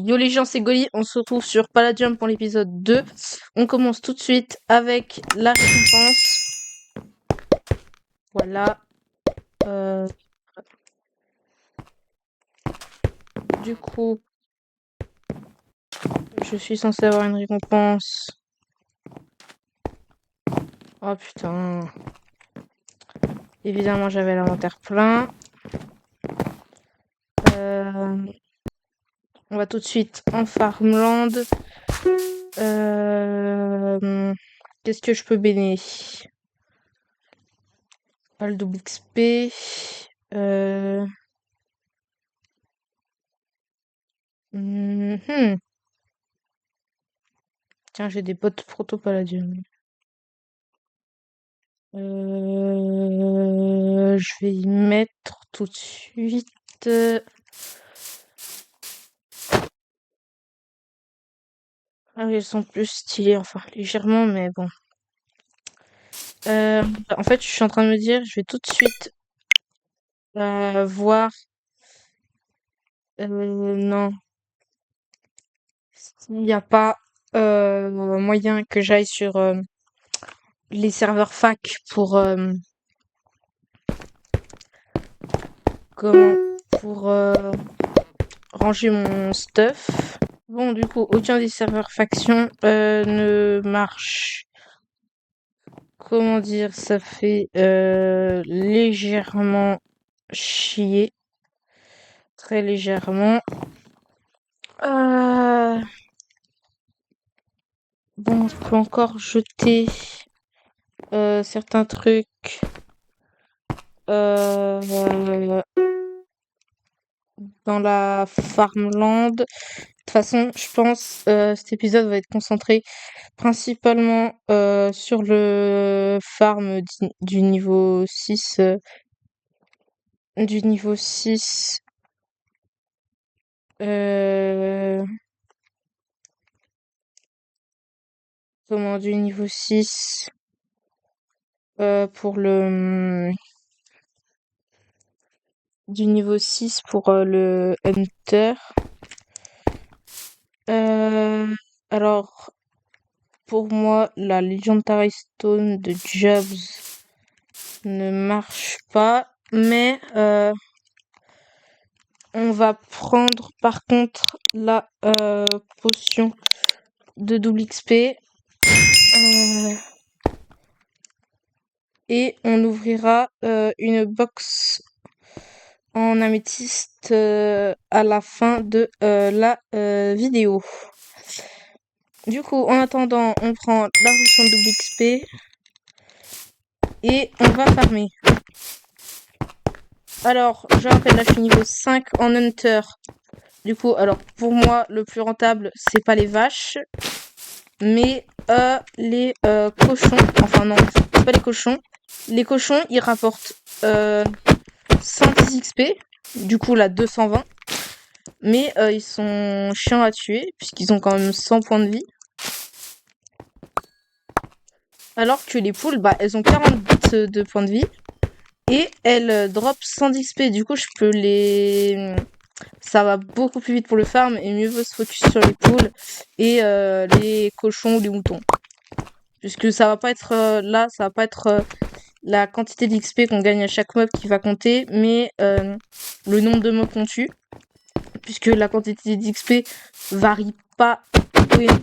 Yo les gens, c'est Goli, on se retrouve sur Palladium pour l'épisode 2. On commence tout de suite avec la récompense. Voilà. Euh, Du coup, je suis censé avoir une récompense. Oh putain. Évidemment, j'avais l'inventaire plein. Euh, On va tout de suite en Farmland. Qu'est-ce que je peux bénir? Pas le double XP. Mhm. Tiens, j'ai des bottes proto-palladium. Je vais y mettre tout de suite. Ah oui, elles sont plus stylées, enfin légèrement, mais bon. En fait, je suis en train de me dire, je vais tout de suite voir. Non, s'il n'y a pas moyen que j'aille sur les serveurs fac pour comment pour ranger mon stuff. Bon, du coup, aucun des serveurs faction ne marche. Comment dire, ça fait légèrement chier. Très légèrement. Euh, Bon, je peux encore jeter certains trucs euh, dans la farmland. De toute façon, je pense cet épisode va être concentré principalement sur le farm du niveau 6. Du niveau 6. Euh, Comment, du niveau 6 pour le du niveau 6 pour le Hunter. Euh, alors, pour moi, la Legendary Stone de Jobs ne marche pas, mais on va prendre par contre la potion de double XP et on ouvrira une box en améthyste à la fin de la vidéo. Du coup, en attendant, on prend la potion de double XP et on va farmer. Alors, je rappelle, là, je suis niveau 5 en Hunter. Du coup, alors, pour moi, le plus rentable, c'est pas les vaches, mais les cochons. Enfin, non, c'est pas les cochons. Les cochons, ils rapportent 110 XP. Du coup, là, 220. Mais ils sont chiants à tuer, puisqu'ils ont quand même 100 points de vie. Alors que les poules, bah, elles ont 42 points de vie. Et elles drop 110 XP. Du coup, je peux les... Ça va beaucoup plus vite pour le farm et mieux vaut se focus sur les poules et les cochons ou les moutons. Puisque ça va pas être là, ça va pas être la quantité d'XP qu'on gagne à chaque mob qui va compter, mais le nombre de mobs qu'on tue. Puisque la quantité d'XP varie pas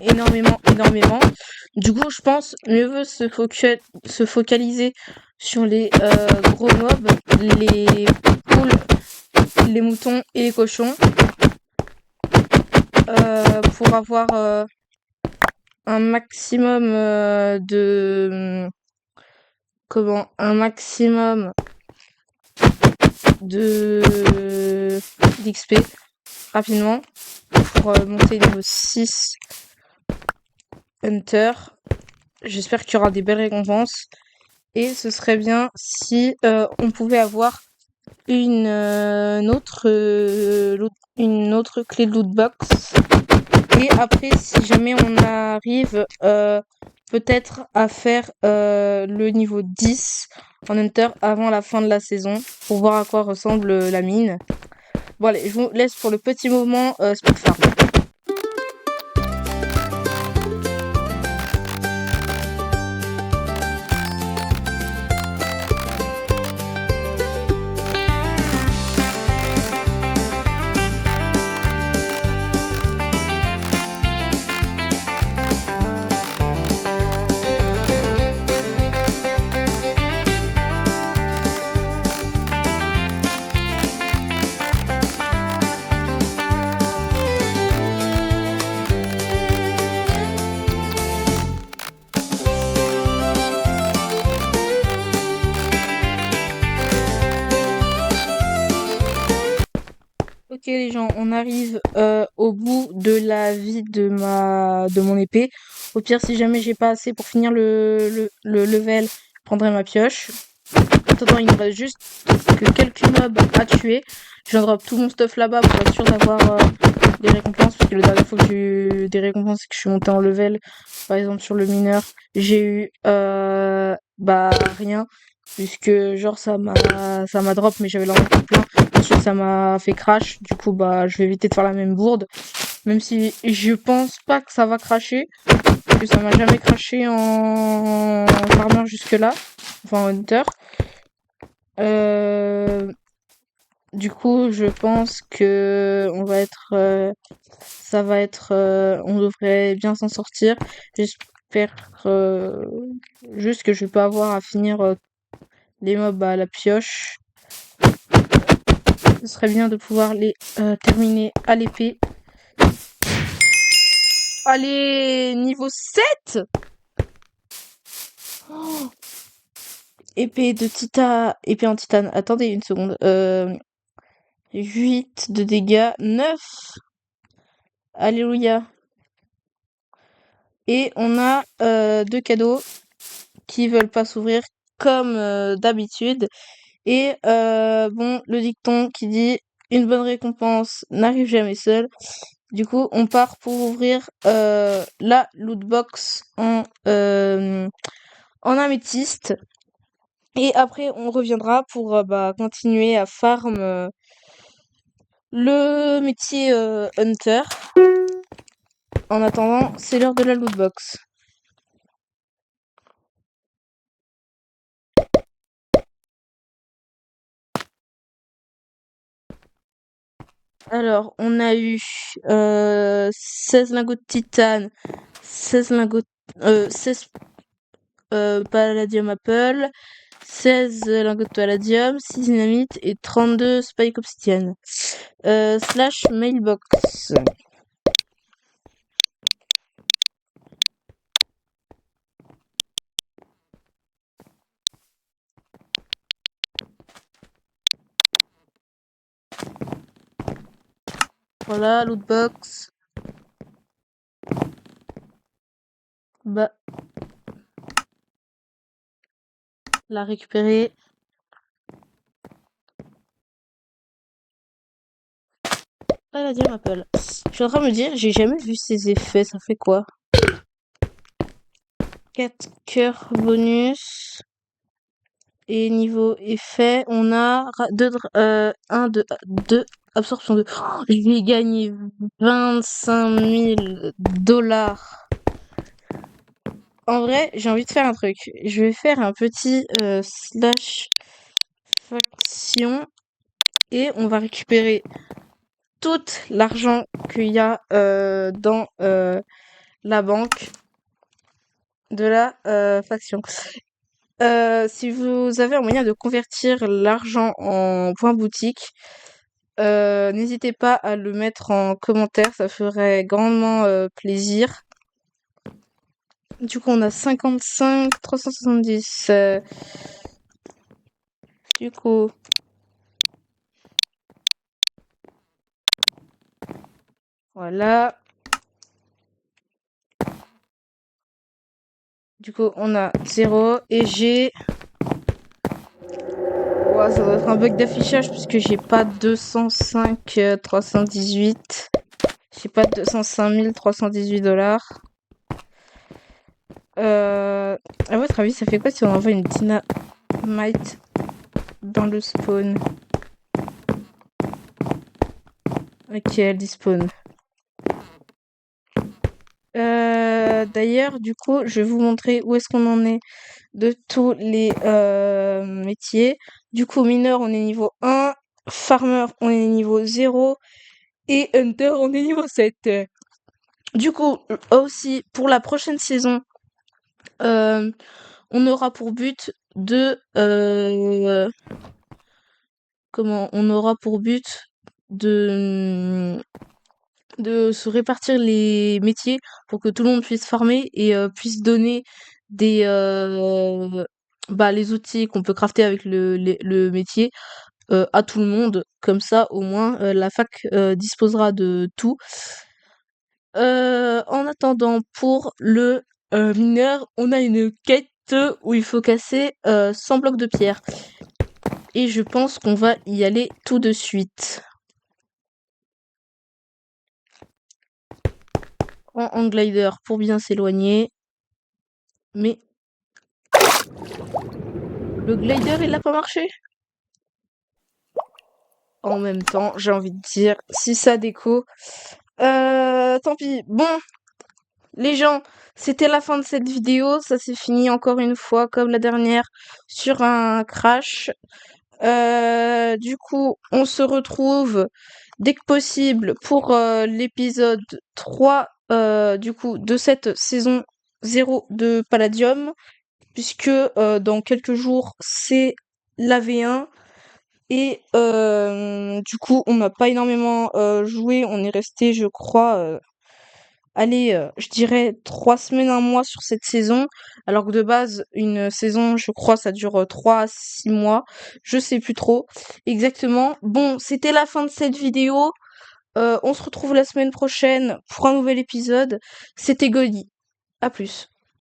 énormément. Du coup, je pense mieux vaut se focaliser sur les gros mobs, les poules, les moutons et les cochons pour avoir un maximum un maximum de d'XP rapidement pour monter niveau 6 Hunter. J'espère qu'il y aura des belles récompenses et ce serait bien si on pouvait avoir une autre clé de loot box. Et après, si jamais on arrive peut-être à faire le niveau 10 en Hunter avant la fin de la saison pour voir à quoi ressemble la mine. Bon allez, je vous laisse pour le petit moment Speed Farm. les gens, on arrive au bout de la vie de mon épée. Au pire, si jamais j'ai pas assez pour finir le level, je prendrai ma pioche. En attendant, il nous reste juste que quelques mobs à tuer. Je drop tout mon stuff là-bas pour être sûr d'avoir des récompenses. Parce que la dernière fois que j'ai eu des récompenses et que je suis montée en level, par exemple sur le mineur, j'ai eu bah rien. Puisque genre ça m'a drop mais j'avais l'inventaire plein. Ensuite ça m'a fait crash. Du coup bah je vais éviter de faire la même bourde. Même si je pense pas que ça va cracher. Parce que ça m'a jamais craché en farmer jusque là. Enfin en hunter. Euh, du coup, je pense que ça va être, on devrait bien s'en sortir. J'espère juste que je vais pas avoir à finir les mobs à la pioche. Ce serait bien de pouvoir les terminer à l'épée. Allez, niveau 7. Oh, épée en titane. Attendez une seconde. 8 de dégâts, 9. Alléluia. Et on a deux cadeaux qui veulent pas s'ouvrir comme d'habitude. Et bon, le dicton qui dit une bonne récompense n'arrive jamais seule. Du coup, on part pour ouvrir la loot box en améthyste. Et après, on reviendra pour bah, continuer à farm le métier hunter. En attendant, c'est l'heure de la loot box. Alors, on a eu 16 lingots de titane, 16 lingots, 16 palladium apple, 16 lingots de palladium, 6 dynamite et 32 spike obsidian. Slash mailbox. Voilà, lootbox. Bah, la récupérer. Palladium apple. Je suis en train de me dire, j'ai jamais vu ces effets, ça fait quoi? 4 cœurs bonus. Et niveau effet, on a 2 absorption de. Oh, je vais gagner 25 000 dollars. En vrai, j'ai envie de faire un truc. Je vais faire un petit slash faction et on va récupérer tout l'argent qu'il y a dans la banque de la faction. Si vous avez un moyen de convertir l'argent en points boutique, n'hésitez pas à le mettre en commentaire, ça ferait grandement plaisir. Du coup, on a 55, 370. Du coup, voilà. Du coup, on a 0 et j'ai. Ouah, ça doit être un bug d'affichage puisque j'ai pas 205 318. J'ai pas 205 318 dollars. À votre avis, ça fait quoi si on envoie une dynamite dans le spawn? Ok, elle despawn. D'ailleurs, du coup, je vais vous montrer où est-ce qu'on en est de tous les métiers. Du coup, mineur, on est niveau 1. Farmer, on est niveau 0. Et hunter, on est niveau 7. Du coup, aussi, pour la prochaine saison, on aura pour but de... comment? On aura pour but de se répartir les métiers pour que tout le monde puisse farmer et puisse donner des bah, les outils qu'on peut crafter avec le métier à tout le monde. Comme ça, au moins, la fac disposera de tout. En attendant, pour le mineur, on a une quête où il faut casser 100 blocs de pierre. Et je pense qu'on va y aller tout de suite. En hang glider pour bien s'éloigner. Mais le glider, il a pas marché. En même temps, j'ai envie de dire, si ça déco, tant pis. Bon, les gens, c'était la fin de cette vidéo. Ça s'est fini encore une fois, comme la dernière, sur un crash. Du coup, on se retrouve dès que possible pour l'épisode 3 du coup, de cette saison 0 de Palladium, puisque dans quelques jours, c'est la V1. Et du coup, on n'a pas énormément joué. On est resté, je crois, allez, je dirais 3 semaines, un mois sur cette saison. Alors que de base, une saison, je crois, ça dure 3 à 6 mois. Je sais plus trop exactement. Bon, c'était la fin de cette vidéo. On se retrouve la semaine prochaine pour un nouvel épisode. C'était Godi. À plus.